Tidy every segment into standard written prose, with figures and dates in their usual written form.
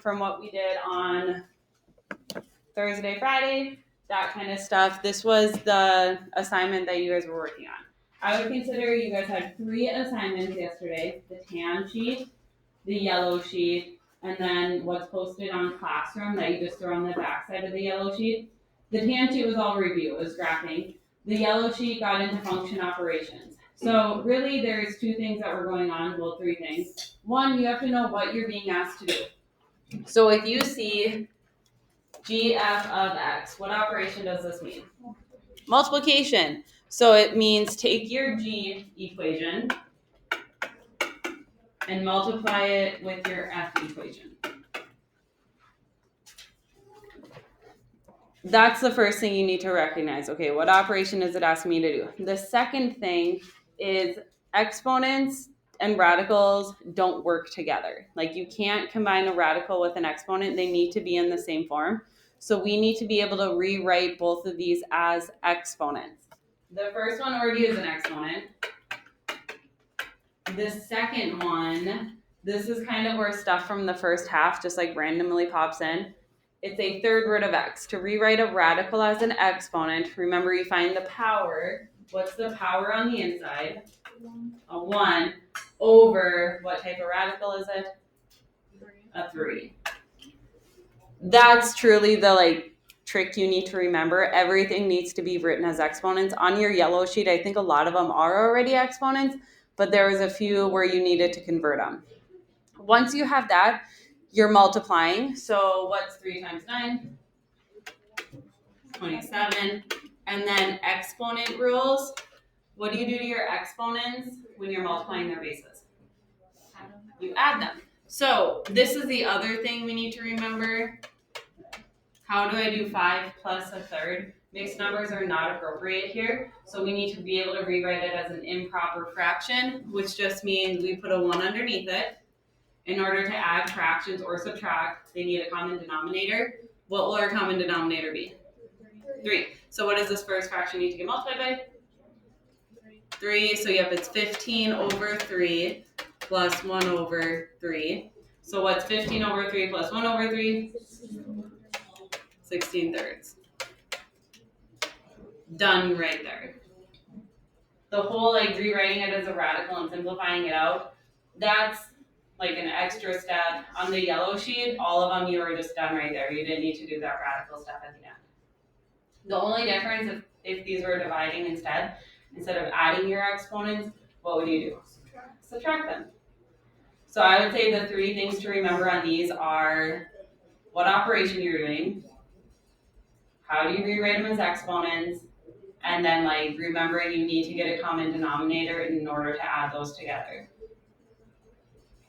from what we did on Thursday, Friday, that kind of stuff. This was the assignment that you guys were working on. I would consider you guys had 3 assignments yesterday: the tan sheet, the yellow sheet, and then what's posted on Classroom that you just throw on the back side of the yellow sheet. The tan sheet was all review, it was graphing. The yellow sheet got into function operations. So really there's 2 things that were going on, well 3 things. 1, you have to know what you're being asked to do. So if you see GF of X, what operation does this mean? Multiplication. So it means take your G equation and multiply it with your F equation. That's the first thing you need to recognize. Okay, what operation is it asking me to do? The second thing is exponents and radicals don't work together. Like you can't combine a radical with an exponent. They need to be in the same form. So we need to be able to rewrite both of these as exponents. The first one already is an exponent. The second one, this is kind of where stuff from the first half just like randomly pops in. It's a third root of x. To rewrite a radical as an exponent, remember you find the power. What's the power on the inside? A 1 over, what type of radical is it? 3. A 3. That's truly the trick you need to remember. Everything needs to be written as exponents. On your yellow sheet, I think a lot of them are already exponents, but there was a few where you needed to convert them. Once you have that, you're multiplying. So what's 3 times 9? 27. And then exponent rules. What do you do to your exponents when you're multiplying their bases? You add them. So this is the other thing we need to remember. How do I do 5 plus a third? Mixed numbers are not appropriate here. So we need to be able to rewrite it as an improper fraction, which just means we put a 1 underneath it. In order to add fractions or subtract, they need a common denominator. What will our common denominator be? 3. So what does this first fraction need to get multiplied by? 3. So yep, it's 15 over 3 plus 1 over 3. So what's 15 over 3 plus 1 over 3? 16 thirds. Done right there. The whole rewriting it as a radical and simplifying it out, that's like an extra step. On the yellow sheet, all of them you were just done right there. You didn't need to do that radical stuff at the end. The only difference if these were dividing instead of adding your exponents, what would you do? Subtract them. So I would say the 3 things to remember on these are what operation you're doing, how do you rewrite them as exponents, and then remembering you need to get a common denominator in order to add those together.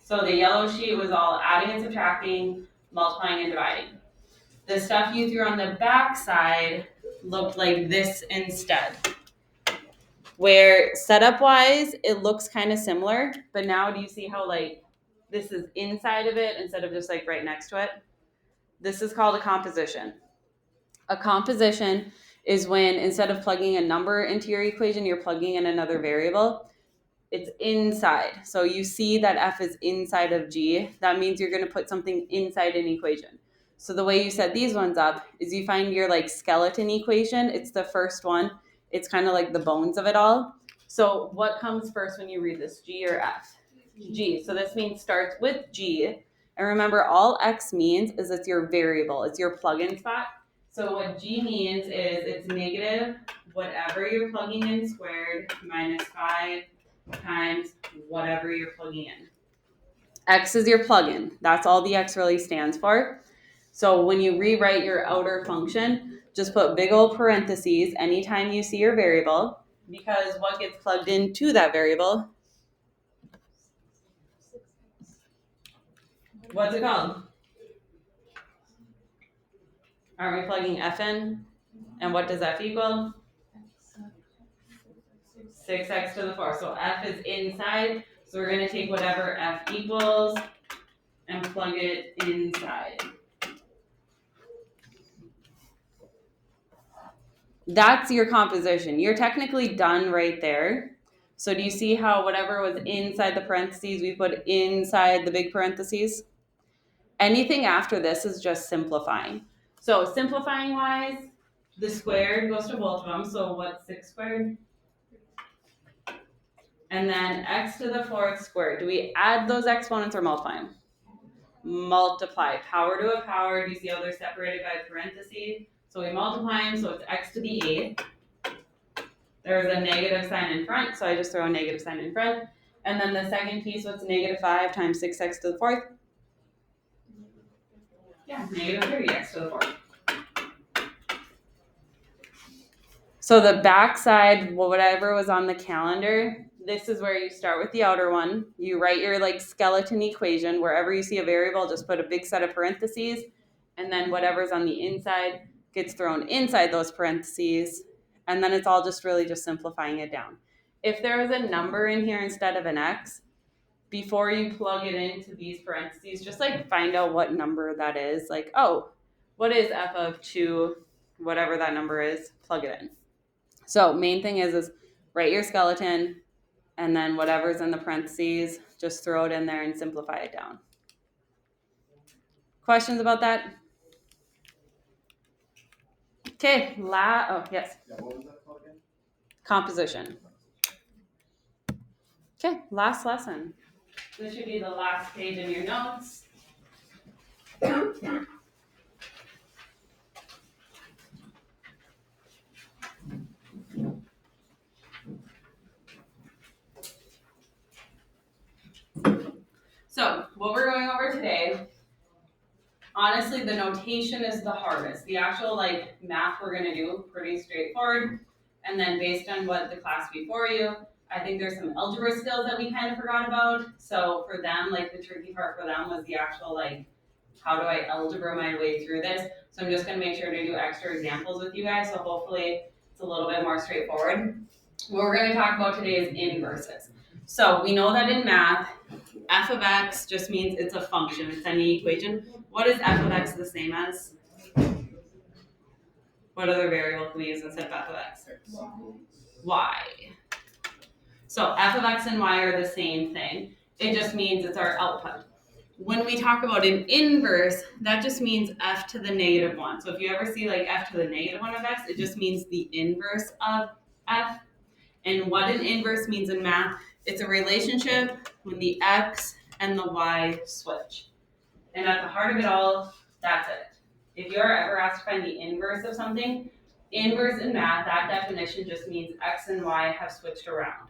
So the yellow sheet was all adding and subtracting, multiplying and dividing. The stuff you threw on the back side looked like this instead. Where setup-wise, it looks kind of similar, but now do you see how this is inside of it instead of just right next to it? This is called a composition. A composition is when instead of plugging a number into your equation, you're plugging in another variable. It's inside. So you see that F is inside of G. That means you're going to put something inside an equation. So the way you set these ones up is you find your skeleton equation. It's the first one. It's kind of like the bones of it all. So what comes first when you read this, G or F? G. So this means starts with G. And remember, all X means is it's your variable. It's your plug-in spot. So what G means is it's negative whatever you're plugging in squared minus 5 times whatever you're plugging in. X is your plug-in. That's all the X really stands for. So when you rewrite your outer function, just put big old parentheses anytime you see your variable, because what gets plugged into that variable? What's it called? Aren't we plugging F in? And what does F equal? 6x to the 4. So F is inside. So we're going to take whatever F equals and plug it inside. That's your composition. You're technically done right there. So do you see how whatever was inside the parentheses, we put inside the big parentheses? Anything after this is just simplifying. So simplifying wise, the squared goes to both of them. So what's 6 squared? And then x to the 4th squared. Do we add those exponents or multiply them? Multiply. Power to a power. Do you see how they're separated by parentheses? So we multiply them, so it's x to the 8th. There's a negative sign in front, so I just throw a negative sign in front. And then the second piece, what's negative 5 times 6x to the 4th? Yeah, negative 30x to the 4th. So the back side, whatever was on the calendar, this is where you start with the outer one. You write your like skeleton equation. Wherever you see a variable, just put a big set of parentheses. And then whatever's on the inside gets thrown inside those parentheses. And then it's all just really just simplifying it down. If there is a number in here instead of an x, before you plug it into these parentheses, just like find out what number that is. Like, oh, what is f of 2, whatever that number is, plug it in. So main thing is write your skeleton, and then whatever's in the parentheses, just throw it in there and simplify it down. Questions about that? Okay, oh, yes. Yeah, what was that called again? Composition. Okay, last lesson. This should be the last page in your notes. So, what we're going over today, honestly, the notation is the hardest. The actual like math we're gonna do, pretty straightforward. And then based on what the class before you, I think there's some algebra skills that we kind of forgot about. So for them, like the tricky part for them was the actual like, how do I algebra my way through this? So I'm just gonna make sure to do extra examples with you guys. So hopefully it's a little bit more straightforward. What we're gonna talk about today is inverses. So we know that in math, f of x just means it's a function, it's any equation. What is f of x the same as? What other variable can we use instead of f of x? Y. So f of x and y are the same thing. It just means it's our output. When we talk about an inverse, that just means f to the negative 1. So if you ever see like f to the negative 1 of x, it just means the inverse of f. And what an inverse means in math, it's a relationship when the x and the y switch. And at the heart of it all, that's it. If you're ever asked to find the inverse of something, inverse in math, that definition just means x and y have switched around.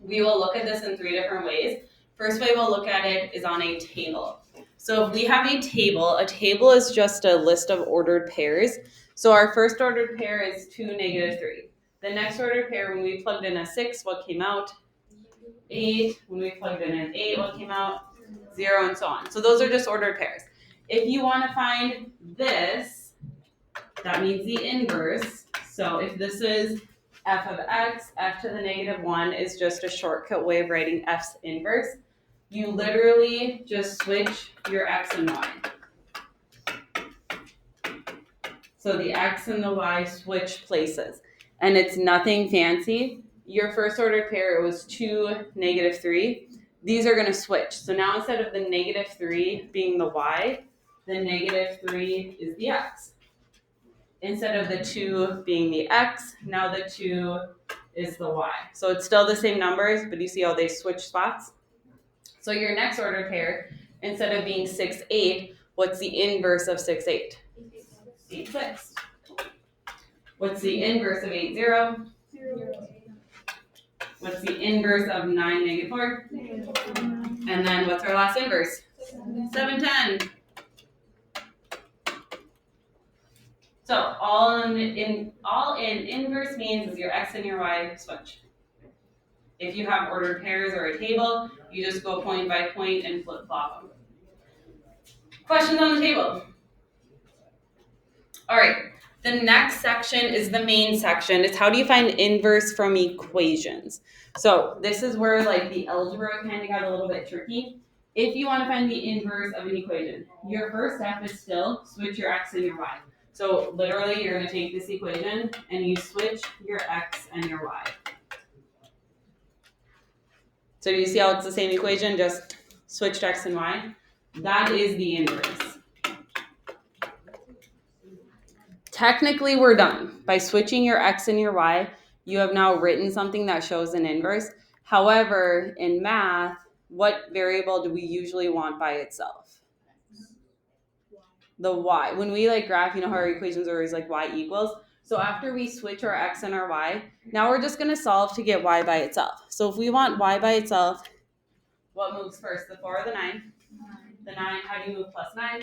We will look at this in 3 different ways. First way we'll look at it is on a table. So if we have a table is just a list of ordered pairs. So our first ordered pair is 2, negative 3. The next ordered pair, when we plugged in a 6, what came out? 8. When we plugged in an 8, what came out? 0, and so on. So those are just ordered pairs. If you want to find this, that means the inverse. So if this is f of x, f to the negative 1 is just a shortcut way of writing f's inverse. You literally just switch your x and y. So the x and the y switch places. And it's nothing fancy. Your first ordered pair, it was 2, negative 3. These are going to switch. So now instead of the negative 3 being the y, the negative 3 is the x. Instead of the 2 being the x, now the 2 is the y. So it's still the same numbers, but you see how they switch spots? So your next ordered pair, instead of being 6, 8, what's the inverse of 6, 8? 8, 6. What's the inverse of 8, 0? 0. What's the inverse of 9, negative 4? And then what's our last inverse? 7, 10. So all in inverse means is your x and your y switch. If you have ordered pairs or a table, you just go point by point and flip-flop them. Questions on the table? All right. The next section is the main section. It's how do you find inverse from equations? So this is where like the algebra kind of got a little bit tricky. If you want to find the inverse of an equation, your first step is still switch your x and your y. So literally you're going to take this equation and you switch your x and your y. So do you see how it's the same equation, just switched x and y? That is the inverse. Technically, we're done. By switching your x and your y, you have now written something that shows an inverse. However, in math, what variable do we usually want by itself? The y. When we like graph, you know how our equations are always like y equals. So after we switch our x and our y, now we're just going to solve to get y by itself. So if we want y by itself, what moves first, the 4 or the 9? The 9, how do you move plus 9?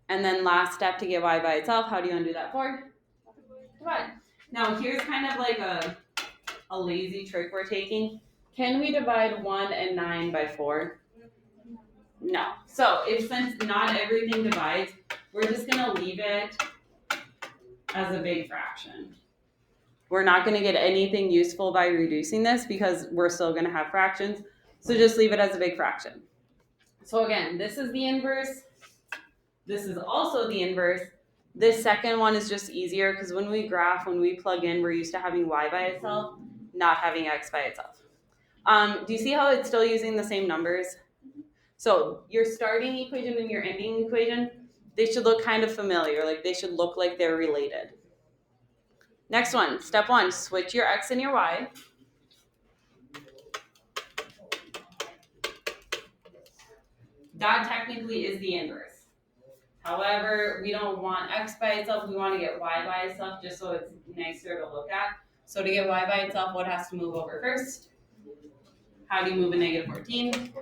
And then last step to get y by itself, how do you undo that 4? Divide. Now here's kind of like a lazy trick we're taking. Can we divide 1 and 9 by 4? No. So since not everything divides, we're just going to leave it as a big fraction. We're not going to get anything useful by reducing this because we're still going to have fractions. So just leave it as a big fraction. So again, this is the inverse. This is also the inverse. This second one is just easier because when we graph, when we plug in, we're used to having y by itself, not having x by itself. Do you see how it's still using the same numbers? So your starting equation and your ending equation, they should look kind of familiar. Like they should look like they're related. Next one, step 1, switch your x and your y. That technically is the inverse. However, we don't want x by itself. We want to get y by itself just so it's nicer to look at. So to get y by itself, what has to move over first? How do you move a negative 14?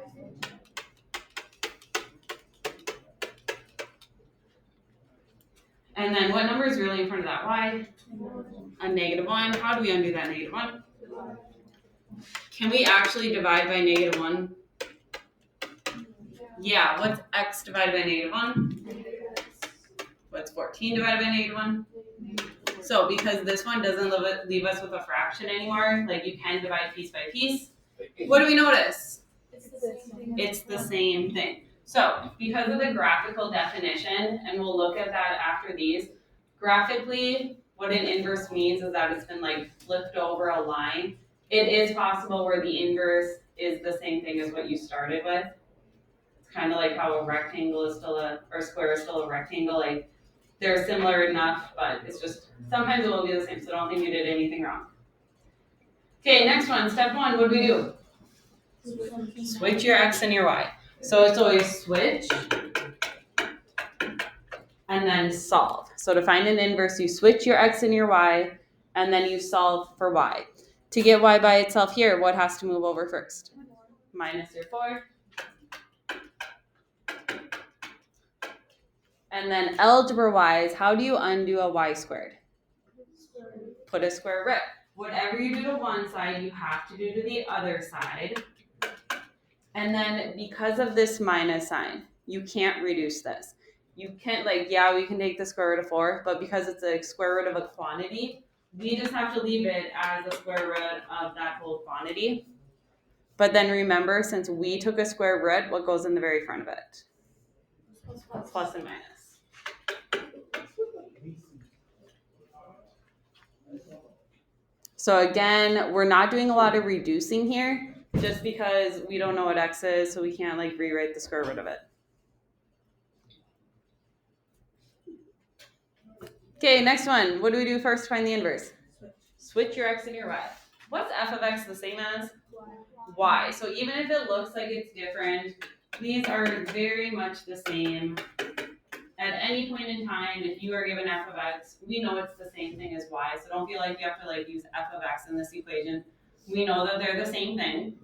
And then what number is really in front of that y? A negative 1. How do we undo that negative 1? Can we actually divide by negative 1? Yeah, what's x divided by negative 1? What's 14 divided by negative 1? So because this one doesn't leave us with a fraction anymore, like you can divide piece by piece, what do we notice? It's the same thing. So because of the graphical definition, and we'll look at that after these, graphically, what an inverse means is that it's been like flipped over a line. It is possible where the inverse is the same thing as what you started with. It's kind of like how a rectangle is still or square is still a rectangle. Like they're similar enough, but it's just sometimes it will be the same. So don't think you did anything wrong. Okay, next one. Step 1. What do we do? Switch your x and your y. So it's always switch and then solve. So to find an inverse, you switch your x and your y, and then you solve for y. To get y by itself here, what has to move over first? Minus your 4. And then algebra-wise, how do you undo a y squared? Put a square root. Whatever you do to one side, you have to do to the other side. And then because of this minus sign, you can't reduce this. You can't, like, yeah, we can take the square root of 4, but because it's a square root of a quantity, we just have to leave it as the square root of that whole quantity. But then remember, since we took a square root, what goes in the very front of it? Plus and minus. So again, we're not doing a lot of reducing here, just because we don't know what x is, so we can't like rewrite the square root of it. Okay, next one. What do we do first to find the inverse? Switch your x and your y. What's f of x the same as? Y. So even if it looks like it's different, these are very much the same. At any point in time, if you are given f of x, we know it's the same thing as y. So don't feel like you have to like use f of x in this equation. We know that they're the same thing.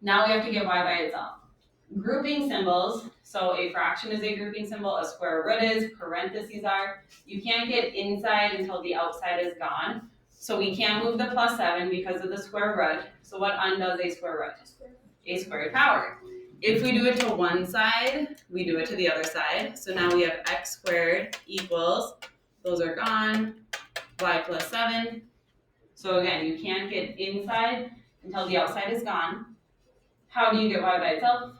Now we have to get y by itself. Grouping symbols. So a fraction is a grouping symbol, a square root is, parentheses are. You can't get inside until the outside is gone. So we can't move the plus 7 because of the square root. So what undoes a square root? A squared power. If we do it to one side, we do it to the other side. So now we have x squared equals, those are gone, y plus 7. So again, you can't get inside until the outside is gone. How do you get y by itself?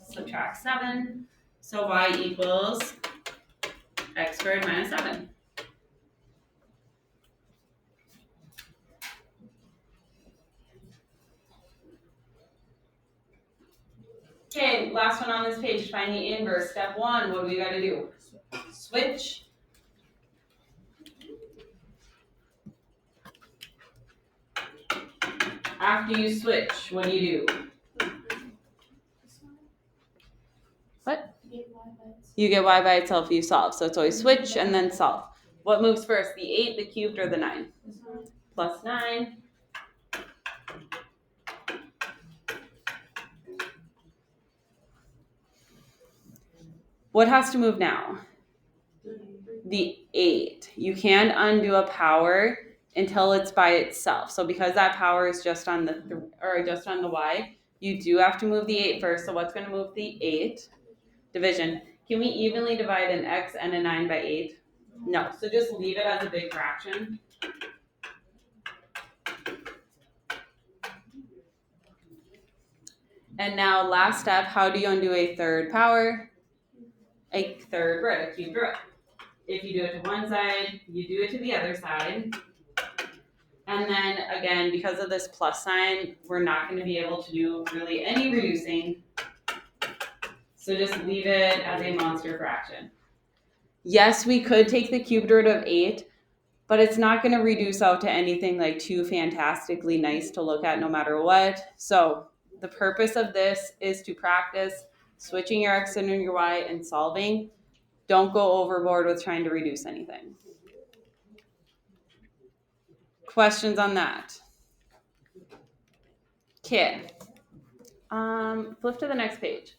Subtract 7. So y equals x squared minus 7. last one on this page, find the inverse. Step 1, what do we got to do? Switch. After you switch, what do? What? You get y by itself, you solve. So it's always switch and then solve. What moves first, the 8, the cubed, or the 9? Plus 9. What has to move now? The 8. You can't undo a power until it's by itself. So because that power is just on the just on the y, you do have to move the 8 first. So what's going to move the 8? Division. Can we evenly divide an x and a 9 by 8? No. So just leave it as a big fraction. And now last step, how do you undo a third power? A third root, a cubed root. If you do it to one side, you do it to the other side. And then again, because of this plus sign, we're not going to be able to do really any reducing. So just leave it as a monster fraction. Yes, we could take the cubed root of 8, but it's not going to reduce out to anything like too fantastically nice to look at no matter what. So the purpose of this is to practice switching your x and your y and solving. Don't go overboard with trying to reduce anything. Questions on that? Okay. Flip to the next page.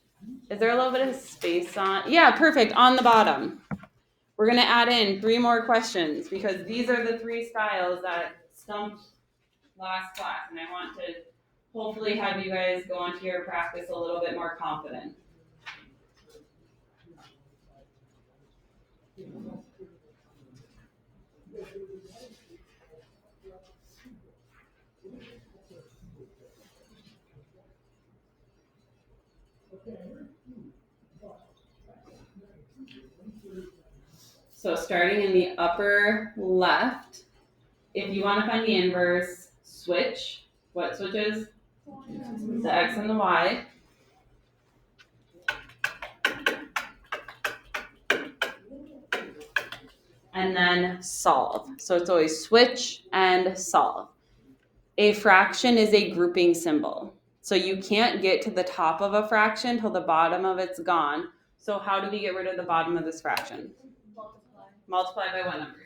Is there a little bit of space on? Yeah, perfect. On the bottom. We're going to add in 3 more questions because these are the 3 styles that stumped last class. And I want to hopefully have you guys go on to your practice a little bit more confident. So starting in the upper left, if you want to find the inverse, switch. What switches? The x and the y. And then solve. So it's always switch and solve. A fraction is a grouping symbol. So you can't get to the top of a fraction till the bottom of it's gone. So how do we get rid of the bottom of this fraction? Multiply by what number?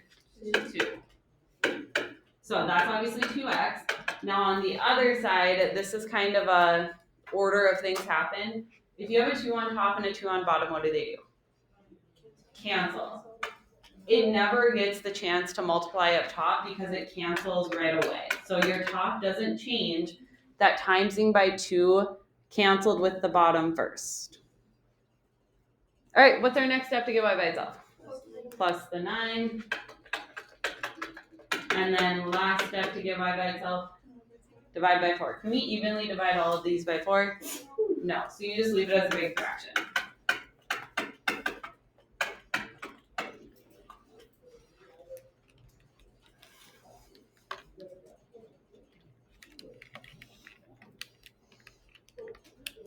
2. So that's obviously 2x. Now on the other side, this is kind of a order of things happen. If you have a 2 on top and a 2 on bottom, what do they do? Cancel. It never gets the chance to multiply up top because it cancels right away. So your top doesn't change. That timesing by 2 canceled with the bottom first. All right, what's our next step to get y by itself? Plus the 9. And then last step to get y by itself, divide by 4. Can we evenly divide all of these by 4? No, so you just leave it as a big fraction.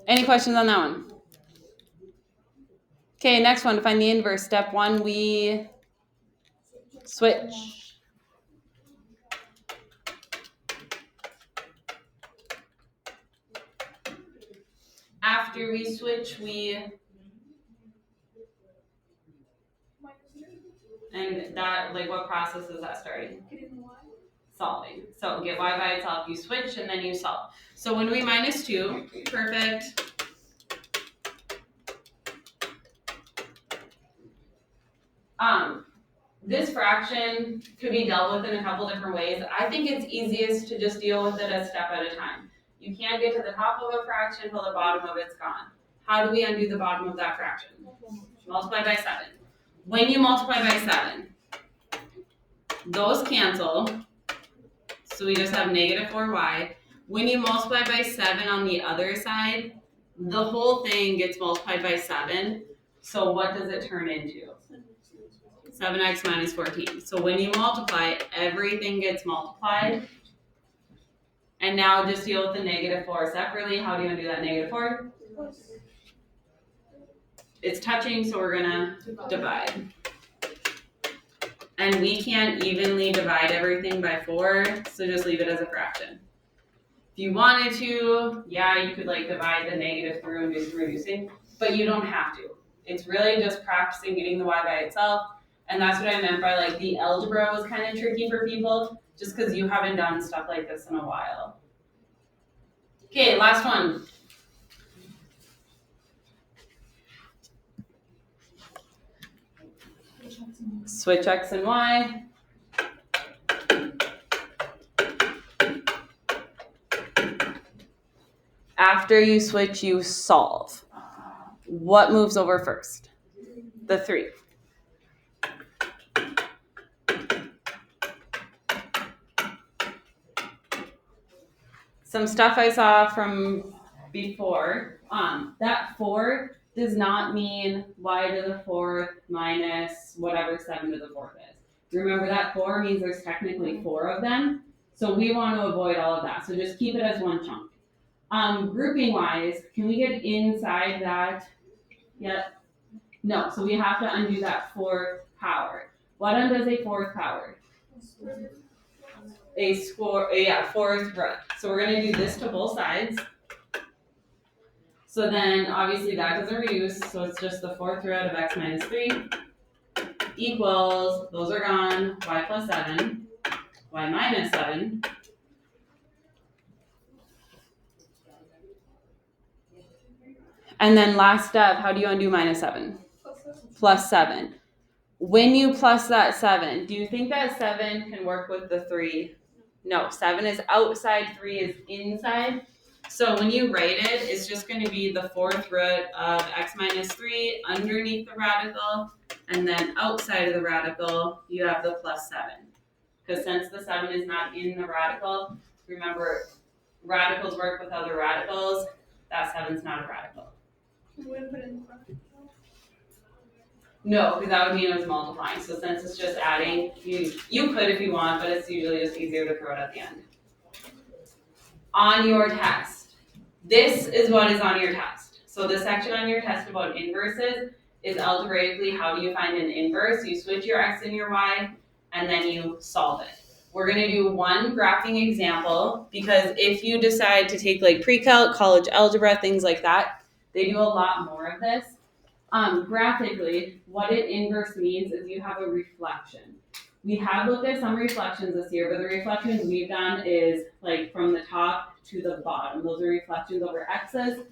Any questions on that one? Okay, next one, to find the inverse. Step 1, we switch. After we switch, and that, like, what process is that starting? Solving. So get y by itself, you switch, and then you solve. So when we minus 2, perfect. This fraction could be dealt with in a couple different ways. I think it's easiest to just deal with it a step at a time. You can't get to the top of a fraction till the bottom of it's gone. How do we undo the bottom of that fraction? Multiply by 7. When you multiply by 7, those cancel. So we just have negative 4y. When you multiply by 7 on the other side, the whole thing gets multiplied by 7. So what does it turn into? 7x minus 14. So when you multiply, everything gets multiplied. And now just deal with the negative 4 separately. How do you undo that negative 4? It's touching, so we're gonna divide. And we can't evenly divide everything by 4, so just leave it as a fraction. If you wanted to, yeah, you could like divide the negative through and do some reducing, but you don't have to. It's really just practicing getting the y by itself, and that's what I meant by like the algebra was kind of tricky for people, just because you haven't done stuff like this in a while. Okay, last one. Switch x and y. After you switch, you solve. What moves over first? The 3. Some stuff I saw from before. That 4 does not mean y to the 4th minus whatever 7 to the 4th is. Remember that 4 means there's technically 4 of them. So we want to avoid all of that. So just keep it as one chunk. Grouping wise, can we get inside that? Yep. No, so we have to undo that 4th power. What undoes a 4th power? A score, yeah, 4th root. So we're going to do this to both sides. So then obviously that doesn't reduce, so it's just the 4th root of x minus 3 equals, those are gone, y plus 7, y minus 7. And then last step, how do you undo minus 7? Plus 7. When you plus that 7, do you think that 7 can work with the 3? No, 7 is outside, 3 is inside. So when you write it, it's just going to be the 4th root of x minus 3 underneath the radical, and then outside of the radical, you have the plus 7. Because since the 7 is not in the radical, remember, radicals work with other radicals, that 7's not a radical. We would put it in the front. No, because that would mean it was multiplying. So since it's just adding, you could if you want, but it's usually just easier to throw it at the end. On your test, this is what is on your test. So the section on your test about inverses is algebraically how do you find an inverse. You switch your x and your y, and then you solve it. We're going to do one graphing example, because if you decide to take like pre-calc, college algebra, things like that, they do a lot more of this. Graphically, what an inverse means is you have a reflection. We have looked at some reflections this year, but the reflections we've done is like from the top to the bottom. Those are reflections over x's.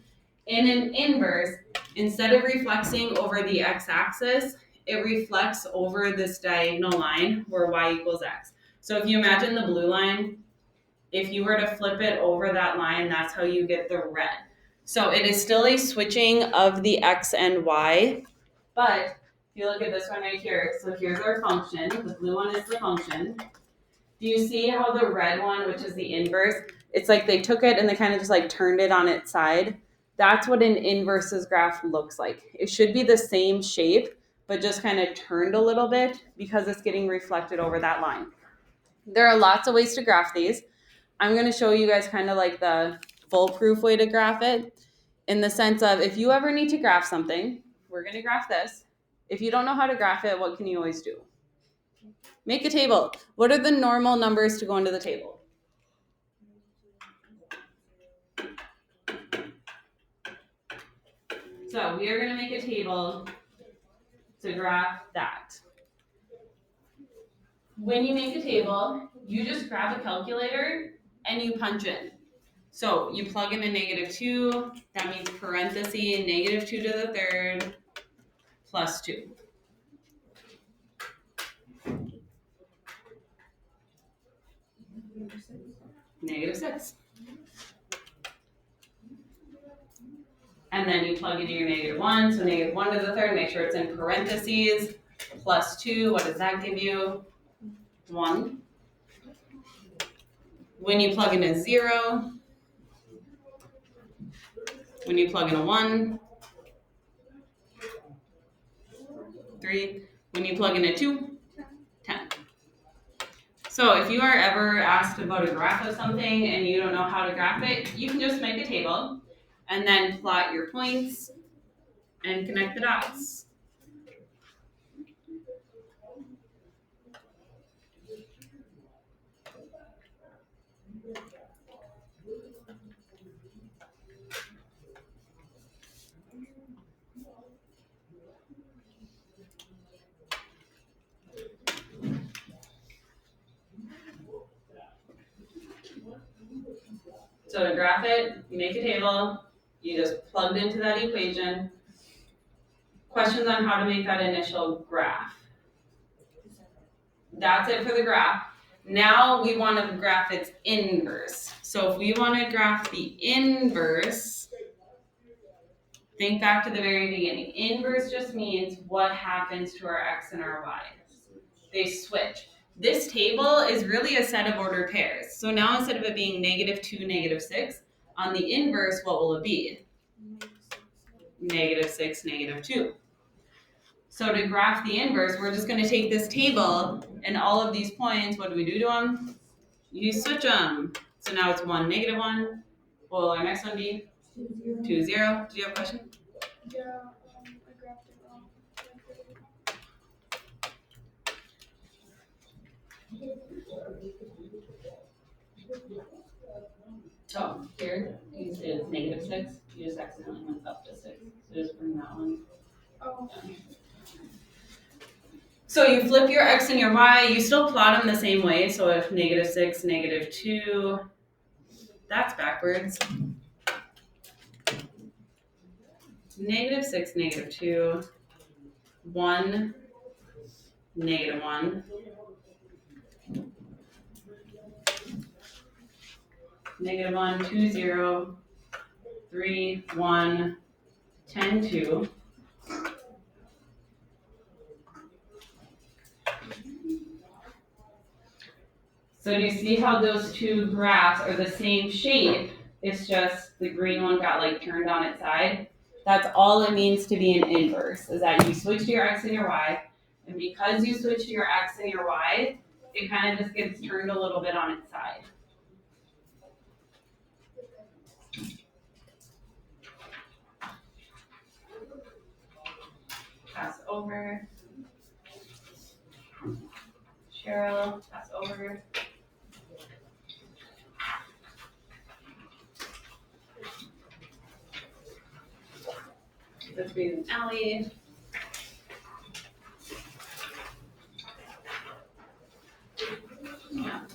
In an inverse, instead of reflecting over the x-axis, it reflects over this diagonal line where y equals x. So if you imagine the blue line, if you were to flip it over that line, that's how you get the red. So it is still a switching of the x and y, but if you look at this one right here, so here's our function. The blue one is the function. Do you see how the red one, which is the inverse, it's like they took it and they kind of just like turned it on its side? That's what an inverses graph looks like. It should be the same shape, but just kind of turned a little bit because it's getting reflected over that line. There are lots of ways to graph these. I'm going to show you guys kind of like the foolproof way to graph it, in the sense of if you ever need to graph something, we're going to graph this. If you don't know how to graph it, what can you always do? Make a table. What are the normal numbers to go into the table? So we are going to make a table to graph that. When you make a table, you just grab a calculator and you punch in. So you plug in a -2, that means parenthesis, -2 to the 3rd, plus 2. -6. And then you plug in your -1, so -1 to the 3rd, make sure it's in parentheses, plus 2, what does that give you? 1. When you plug in a 0, when you plug in a 1, 3. When you plug in a 2, 10. So if you are ever asked about a graph of something and you don't know how to graph it, you can just make a table and then plot your points and connect the dots. So to graph it, you make a table, you just plugged into that equation. Questions on how to make that initial graph. That's it for the graph. Now we want to graph its inverse. So if we want to graph the inverse, think back to the very beginning. Inverse just means what happens to our x and our y. They switch. This table is really a set of ordered pairs. So now instead of it being -2, -6, on the inverse, what will it be? -6, -2. So to graph the inverse, we're just going to take this table and all of these points, what do we do to them? You switch them. So now it's 1, -1. What will our next one be? 2, 0. Do you have a question? Yeah, I graphed it wrong. Oh, here, you say it's -6. You just accidentally went up to 6. So just bring that one. Oh. So you flip your x and your y, you still plot them the same way. So if -6, -2, that's backwards. -6, -2, 1, -1. -1, 2, 0, 3, 1, 10, 2. So do you see how those two graphs are the same shape? It's just the green one got like turned on its side. That's all it means to be an inverse, is that you switch to your x and your y. And because you switch to your x and your y, it kind of just gets turned a little bit on its side. Pass over. Cheryl, pass over. This is Allie. Yeah.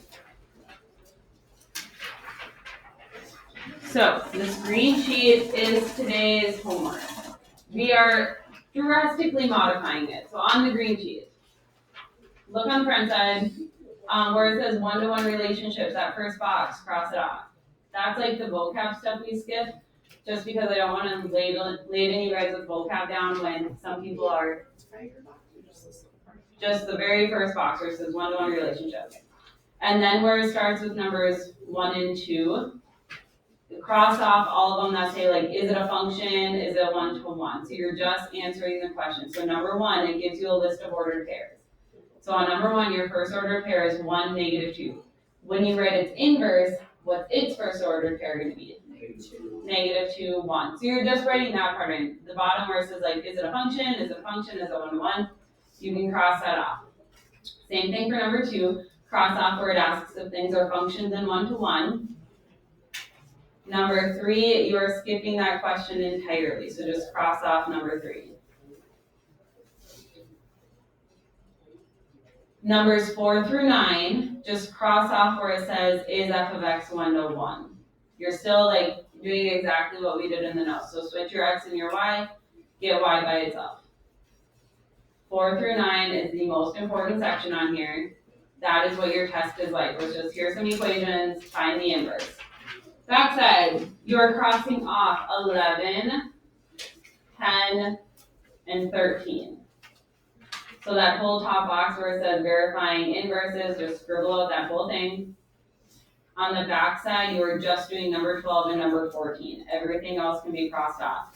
So this green sheet is today's homework. We are drastically modifying it. So on the green sheet, look on the front side where it says one-to-one relationships, that first box, cross it off. That's like the vocab stuff we skip, just because I don't want to laden you guys with vocab down when some people are just the very first box where it says one-to-one relationships. And then where it starts with numbers 1 and 2, cross off all of them that say like, is it a function, is it one-to-one? So you're just answering the question. So number 1, it gives you a list of ordered pairs. So on number 1, your first ordered pair is 1, -2. When you write its inverse, what's its first ordered pair going to be? -2, 1. So you're just writing that part in. The bottom where it says like, is it a function, is it a function, is it one-to-one? You can cross that off. Same thing for number 2. Cross off where it asks if things are functions and one-to-one. Number 3, you are skipping that question entirely. So just cross off number 3. Numbers 4 through 9, just cross off where it says, is f of x 1-to-1? You're still like doing exactly what we did in the notes. So switch your x and your y, get y by itself. 4 through 9 is the most important section on here. That is what your test is like. Let's just here's some equations, find the inverse. That said, you are crossing off 11, 10, and 13. So that whole top box where it says verifying inverses, just scribble out that whole thing. On the back side, you are just doing number 12 and number 14. Everything else can be crossed off.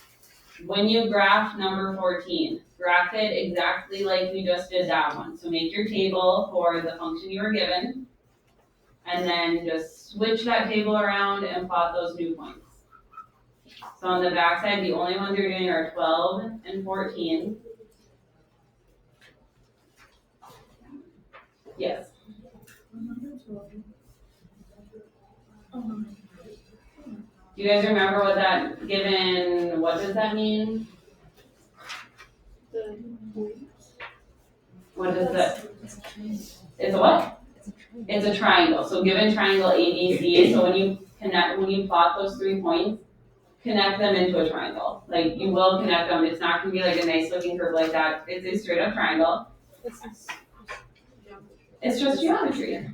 When you graph number 14, graph it exactly like we just did that one. So make your table for the function you were given, and then just switch that table around and plot those new points. So on the backside, the only ones you're doing are 12 and 14. Yes. Do you guys remember what that given, what does that mean? What is that? It's a what? It's a triangle. So given triangle ABC, so when you plot those 3 points, connect them into a triangle. Like you will connect them. It's not gonna be like a nice looking curve like that. It's a straight up triangle. It's just geometry.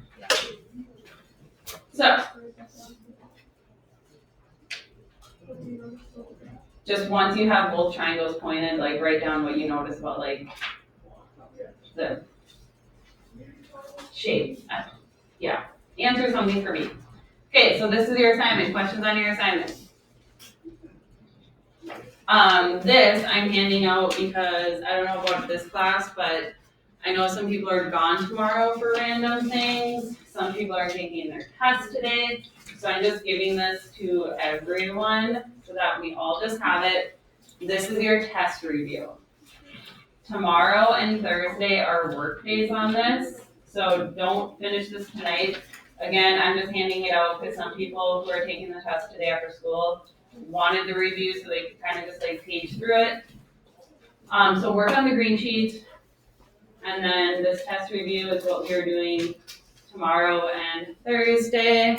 So just once you have both triangles pointed, like write down what you notice about like the shape. Yeah. Answer something for me. Okay, so this is your assignment. Questions on your assignment. This I'm handing out because I don't know about this class, but I know some people are gone tomorrow for random things. Some people are taking their test today. So I'm just giving this to everyone so that we all just have it. This is your test review. Tomorrow and Thursday are work days on this, so don't finish this tonight. Again, I'm just handing it out because some people who are taking the test today after school wanted the review so they could kind of just like page through it. So work on the green sheet, and then this test review is what we are doing tomorrow and Thursday.